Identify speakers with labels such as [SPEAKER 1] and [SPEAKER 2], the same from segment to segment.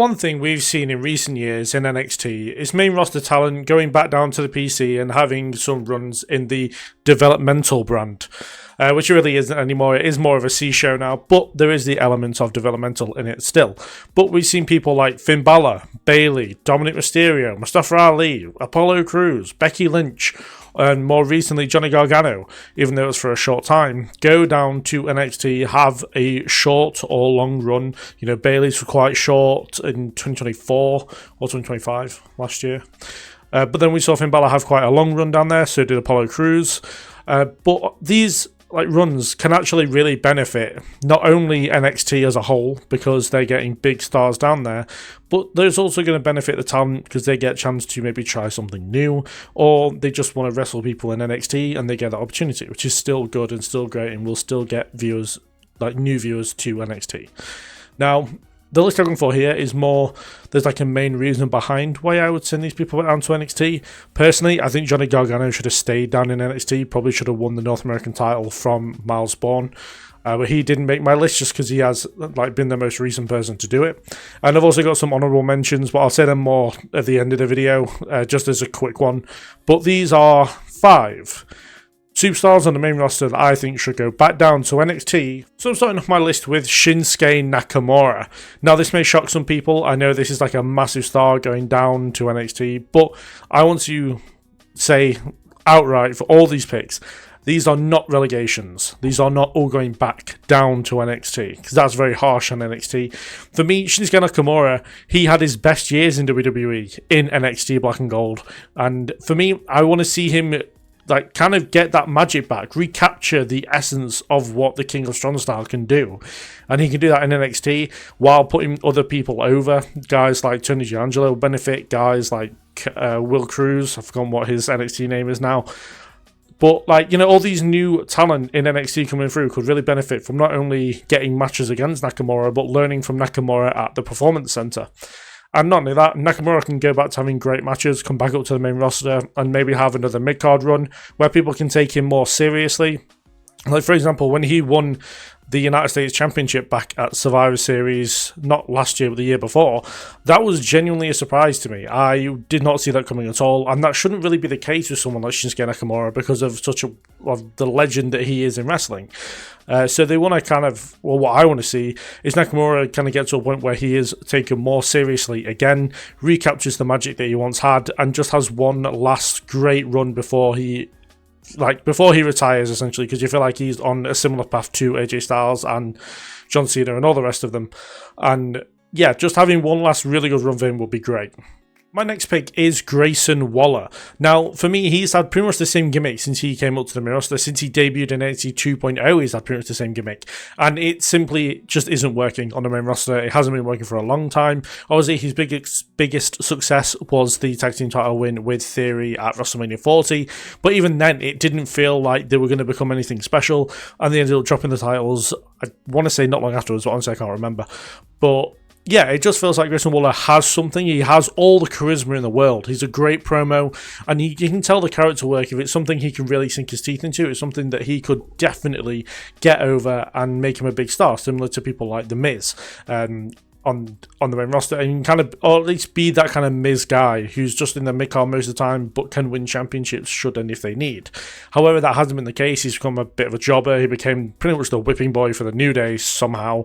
[SPEAKER 1] One thing we've seen in recent years in NXT is main roster talent going back down to the PC and having some runs in the developmental brand, which really isn't anymore. It is more of a C show now, but there is the element of developmental in it still. But we've seen people like Finn Balor, Bayley, Dominic Mysterio, Mustafa Ali, Apollo Crews, Becky Lynch, and more recently Johnny Gargano, even though it was for a short time, go down to NXT, have a short or long run. You know, Bayley's were quite short in 2024 or 2025 last year. But then we saw Finn Balor have quite a long run down there, so did Apollo Crews. But these runs can actually really benefit not only NXT as a whole because they're getting big stars down there, but there's also going to benefit the talent because they get a chance to maybe try something new, or they just want to wrestle people in NXT and they get that opportunity, which is still good and still great and will still get viewers, like new viewers to NXT. Now, the list I'm going for here is more, there's like a main reason behind why I would send these people down to NXT. Personally, I think Johnny Gargano should have stayed down in NXT, probably should have won the North American title from Miles Bourne. But he didn't make my list just because he has been the most recent person to do it. And I've also got some honourable mentions, but I'll say them more at the end of the video, just as a quick one. But these are 5 superstars on the main roster that I think should go back down to NXT. So I'm starting off my list with Shinsuke Nakamura. Now this may shock some people. I know this is like a massive star going down to NXT, but I want to say outright for all these picks, these are not relegations. These are not all going back down to NXT, because that's very harsh on NXT. For me, Shinsuke Nakamura, he had his best years in WWE in NXT Black and Gold. And for me, I want to see him kind of get that magic back, recapture the essence of what the King of Strong Style can do. And he can do that in NXT while putting other people over. Guys like Tony D'Angelo will benefit, guys like Will Cruz, I've forgotten what his NXT name is now. But, all these new talent in NXT coming through could really benefit from not only getting matches against Nakamura, but learning from Nakamura at the Performance Center. And not only that, Nakamura can go back to having great matches, come back up to the main roster, and maybe have another mid-card run where people can take him more seriously. Like, for example, when he won the United States Championship back at Survivor Series, not last year, but the year before, that was genuinely a surprise to me. I did not see that coming at all, and that shouldn't really be the case with someone like Shinsuke Nakamura because of the legend that he is in wrestling. So they want to what I want to see is Nakamura kind of get to a point where he is taken more seriously again, recaptures the magic that he once had, and just has one last great run before he retires, essentially, because you feel like he's on a similar path to AJ Styles and John Cena and all the rest of them. And yeah, just having one last really good run for him would be great. My next pick is Grayson Waller. Now, for me, he's had pretty much the same gimmick since he came up to the main roster. Since he debuted in NXT 2.0, he's had pretty much the same gimmick. And it simply just isn't working on the main roster. It hasn't been working for a long time. Obviously, his biggest success was the tag team title win with Theory at WrestleMania 40. But even then, it didn't feel like they were going to become anything special. And they ended up dropping the titles, I want to say not long afterwards, but honestly, I can't remember. But yeah, it just feels like Grayson Waller has something. He has all the charisma in the world. He's a great promo, and you can tell the character work. If it's something he can really sink his teeth into, it's something that he could definitely get over and make him a big star, similar to people like The Miz on the main roster, and or at least be that kind of Miz guy who's just in the mid-card most of the time, but can win championships should and if they need. However, that hasn't been the case. He's become a bit of a jobber. He became pretty much the whipping boy for the New Day somehow.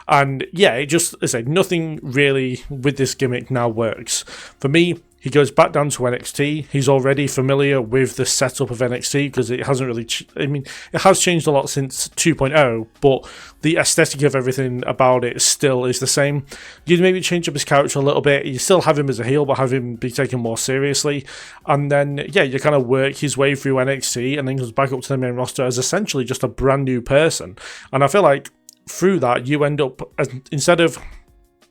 [SPEAKER 1] And yeah, it just, nothing really with this gimmick now works. For me, he goes back down to NXT. He's already familiar with the setup of NXT because it hasn't really... it has changed a lot since 2.0, but the aesthetic of everything about it still is the same. You'd maybe change up his character a little bit. You still have him as a heel, but have him be taken more seriously. And then, yeah, you kind of work his way through NXT and then comes back up to the main roster as essentially just a brand new person. And I feel like through that, you end up, instead of...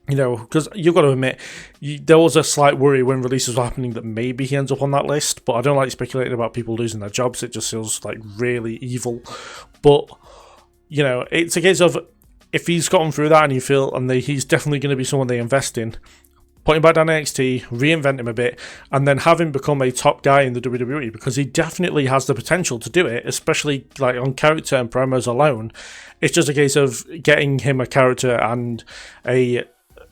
[SPEAKER 1] because you've got to admit, there was a slight worry when releases were happening that maybe he ends up on that list, but I don't like speculating about people losing their jobs. It just feels like really evil. But, it's a case of if he's gotten through that and you feel, and he's definitely going to be someone they invest in, put him back down NXT, reinvent him a bit, and then have him become a top guy in the WWE, because he definitely has the potential to do it, especially on character and promos alone. It's just a case of getting him a character and a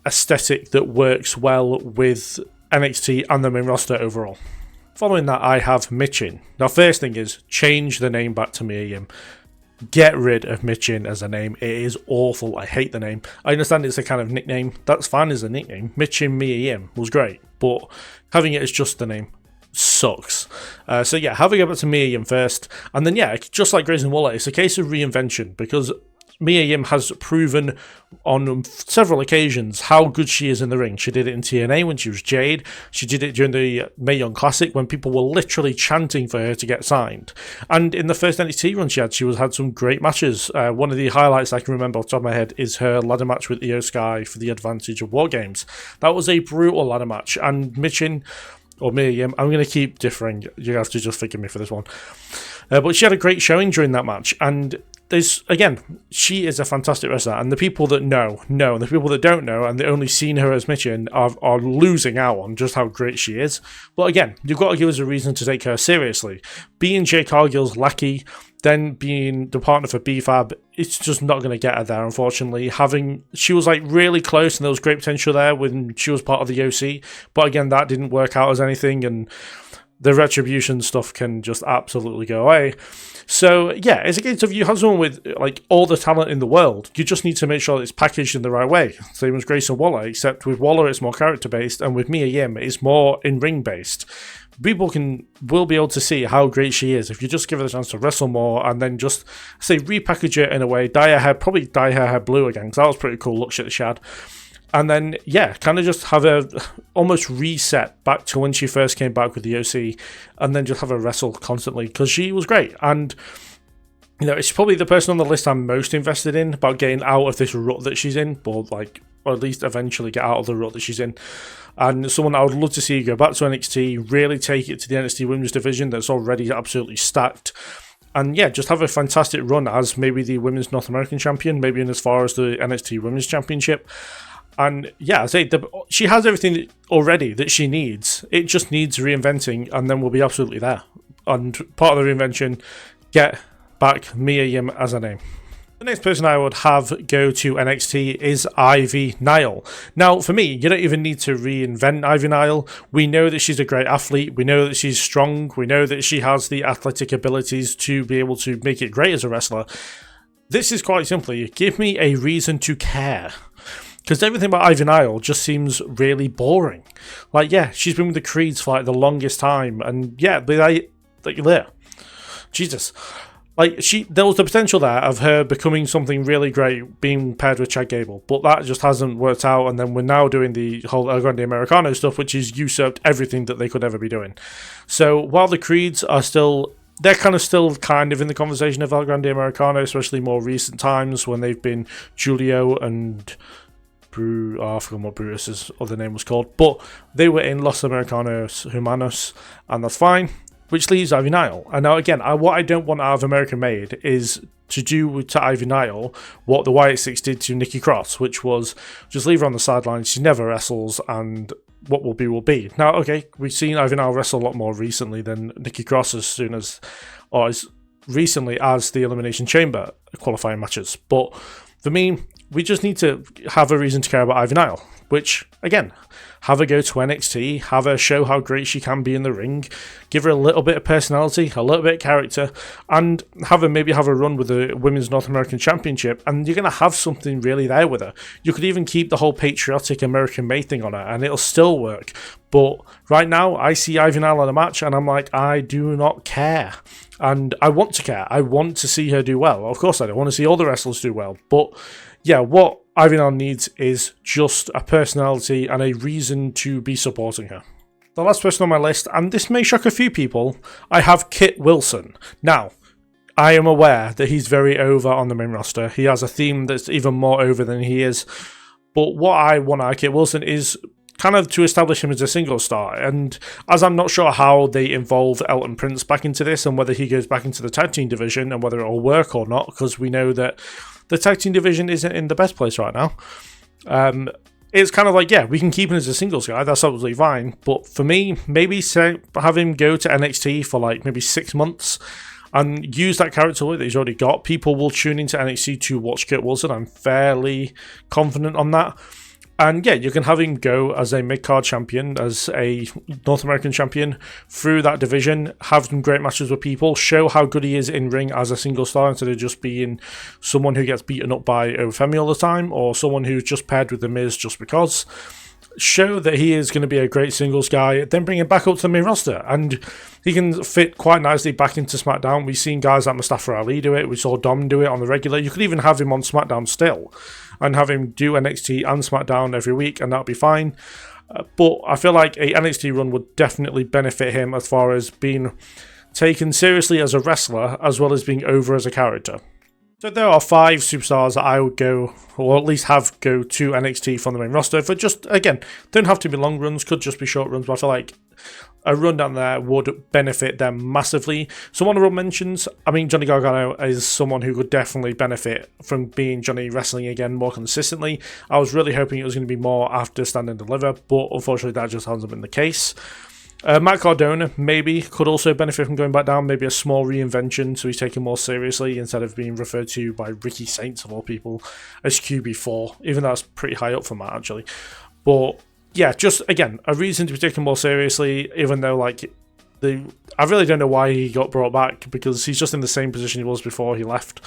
[SPEAKER 1] aesthetic that works well with NXT and the main roster overall. Following that, I have Michin. Now, first thing is, change the name back to Mia Yim. Get rid of Michin as a name. It is awful. I hate the name. I understand it's a kind of nickname. That's fine as a nickname. Michin Mia Yim was great, but having it as just the name sucks. So yeah, having it back to Mia Yim first, and then yeah, just like Grayson Waller, it's a case of reinvention, because Mia Yim has proven on several occasions how good she is in the ring. She did it in TNA when she was Jade. She did it during the Mae Young Classic when people were literally chanting for her to get signed. And in the first NXT run she had some great matches. One of the highlights I can remember off the top of my head is her ladder match with Io Sky for the Advantage of War Games. That was a brutal ladder match. And Michin, or Mia Yim, I'm going to keep differing. You have to just forgive me for this one. But she had a great showing during that match. And she is a fantastic wrestler, and the people that know, and the people that don't know, and they only seen her as Michin, are losing out on just how great she is. But again, you've got to give us a reason to take her seriously. Being Jay Cargill's lackey, then being the partner for BFAB, it's just not going to get her there, unfortunately. She was like really close, and there was great potential there when she was part of the OC, but again, that didn't work out as anything, and the retribution stuff can just absolutely go away. So yeah, it's a case of you have someone with like all the talent in the world. You just need to make sure it's packaged in the right way. Same as Grayson Waller, except with Waller it's more character based, and with Mia Yim it's more in ring based. People will be able to see how great she is if you just give her the chance to wrestle more, and then just say repackage it in a way, probably dye her hair blue again, because that was a pretty cool look shit she had. And then, yeah, kind of just have her almost reset back to when she first came back with the OC, and then just have her wrestle constantly, because she was great. And, you know, it's probably the person on the list I'm most invested in about getting out of this rut that she's in, or at least eventually get out of the rut that she's in. And someone I would love to see go back to NXT, really take it to the NXT Women's Division that's already absolutely stacked. And yeah, just have a fantastic run as maybe the Women's North American Champion, maybe in as far as the NXT Women's Championship. And yeah, I say she has everything already that she needs. It just needs reinventing, and then we'll be absolutely there. And part of the reinvention, get back Mia Yim as a name. The next person I would have go to NXT is Ivy Nile. Now, for me, you don't even need to reinvent Ivy Nile. We know that she's a great athlete. We know that she's strong. We know that she has the athletic abilities to be able to make it great as a wrestler. This is quite simply, give me a reason to care. Because everything about Ivy Nile just seems really boring. Like, yeah, she's been with the Creeds for like the longest time, and yeah, but Jesus. Like, there was the potential there of her becoming something really great, being paired with Chad Gable, but that just hasn't worked out, and then we're now doing the whole El Grande Americano stuff, which has usurped everything that they could ever be doing. So, while the Creeds are they're still kind of in the conversation of El Grande Americano, especially more recent times when they've been Julio and I forgot what Brutus's other name was called, but they were in Los Americanos Humanos, and that's fine, which leaves Ivy Nile. And now again, what I don't want out of American Made is to do to Ivy Nile what the Wyatt Six did to Nikki Cross, which was just leave her on the sidelines, she never wrestles, and what will be will be. Now, okay, we've seen Ivy Nile wrestle a lot more recently than Nikki Cross as recently as the Elimination Chamber qualifying matches, but for me, we just need to have a reason to care about Ivy Nile, which, again, have her go to NXT, have her show how great she can be in the ring, give her a little bit of personality, a little bit of character, and maybe have a run with the Women's North American Championship, and you're going to have something really there with her. You could even keep the whole patriotic American Made thing on her, and it'll still work. But right now, I see Ivy Nile in a match, and I'm like, I do not care. And I want to care. I want to see her do well. Of course I do. I want to see all the wrestlers do well. But yeah, what Ivy Nile needs is just a personality and a reason to be supporting her. The last person on my list, and this may shock a few people, I have Kit Wilson. Now, I am aware that he's very over on the main roster. He has a theme that's even more over than he is. But what I want out of Kit Wilson is kind of to establish him as a single star, and as I'm not sure how they involve Elton Prince back into this and whether he goes back into the tag team division and whether it'll work or not, because we know that the tag team division isn't in the best place right now. It's kind of like, yeah, we can keep him as a singles guy, that's absolutely fine, but for me, maybe have him go to NXT for like maybe 6 months and use that character that he's already got. People will tune into NXT to watch Kit Wilson, I'm fairly confident on that. And yeah, you can have him go as a mid-card champion, as a North American champion through that division, have some great matches with people, show how good he is in ring as a single star instead of just being someone who gets beaten up by Overfemi all the time, or someone who's just paired with The Miz just because. Show that he is going to be a great singles guy, then bring him back up to the main roster, and he can fit quite nicely back into SmackDown. We've seen guys like Mustafa Ali do it, we saw Dom do it on the regular. You could even have him on SmackDown still, and have him do NXT and SmackDown every week, and that'll be fine. But I feel like a NXT run would definitely benefit him as far as being taken seriously as a wrestler, as well as being over as a character. So there are 5 superstars that I would go, or at least have go to NXT from the main roster for just, again, don't have to be long runs, could just be short runs, but I feel like a run down there would benefit them massively. Some honorable mentions, I mean, Johnny Gargano is someone who could definitely benefit from being Johnny wrestling again more consistently. I was really hoping it was going to be more after Stand and Deliver, but unfortunately that just hasn't been the case. Matt Cardona maybe could also benefit from going back down, maybe a small reinvention so he's taken more seriously instead of being referred to by Ricky Saints of all people as QB4, even though that's pretty high up for Matt actually. But yeah, just again, a reason to be taken more seriously, even though like I really don't know why he got brought back, because he's just in the same position he was before he left.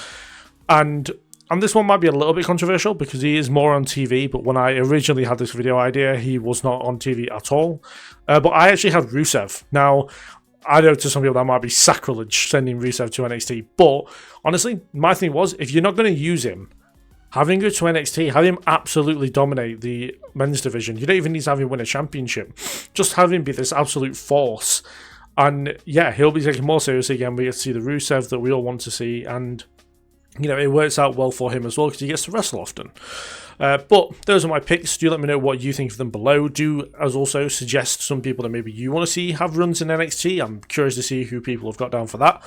[SPEAKER 1] And this one might be a little bit controversial because he is more on TV, but when I originally had this video idea, he was not on TV at all. But I actually had Rusev. Now, I know to some people that might be sacrilege sending Rusev to NXT, but honestly, my thing was, if you're not going to use him, have him go to NXT, have him absolutely dominate the men's division. You don't even need to have him win a championship. Just have him be this absolute force. And yeah, he'll be taken more seriously again. We get to see the Rusev that we all want to see, and you know, it works out well for him as well because he gets to wrestle often. But those are my picks. Do let me know what you think of them below. Do as also suggest some people that maybe you want to see have runs in NXT. I'm curious to see who people have got down for that.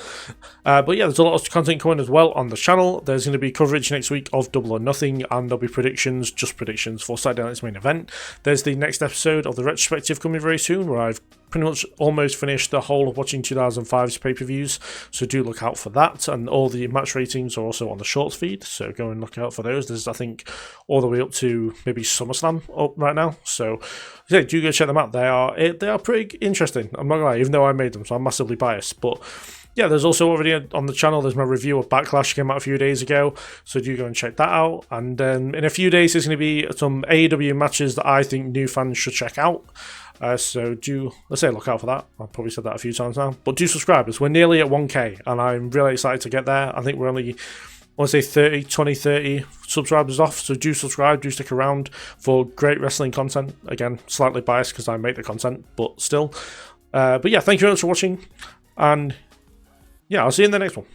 [SPEAKER 1] But yeah, there's a lot of content coming as well on the channel. There's going to be coverage next week of Double or Nothing, and there'll be predictions, just predictions for Saturday Night's main event. There's the next episode of the Retrospective coming very soon, where I've pretty much almost finished the whole of watching 2005's pay-per-views, so do look out for that, and all the match ratings are also on the shorts feed, so go and look out for those. There's, I think, all the way up to maybe SummerSlam up right now, so yeah, do go check them out. They are pretty interesting, I'm not gonna lie, even though I made them, so I'm massively biased. But yeah, there's also already on the channel, there's my review of Backlash, came out a few days ago, so do go and check that out. And in a few days, there's going to be some AEW matches that I think new fans should check out. So do, let's say, look out for that. I've probably said that a few times now. But do subscribe, as we're nearly at 1K, and I'm really excited to get there. I think we're only, I want to say 30 subscribers off, so do subscribe, do stick around for great wrestling content. Again, slightly biased because I make the content, but still. But yeah, thank you very much for watching, and yeah, I'll see you in the next one.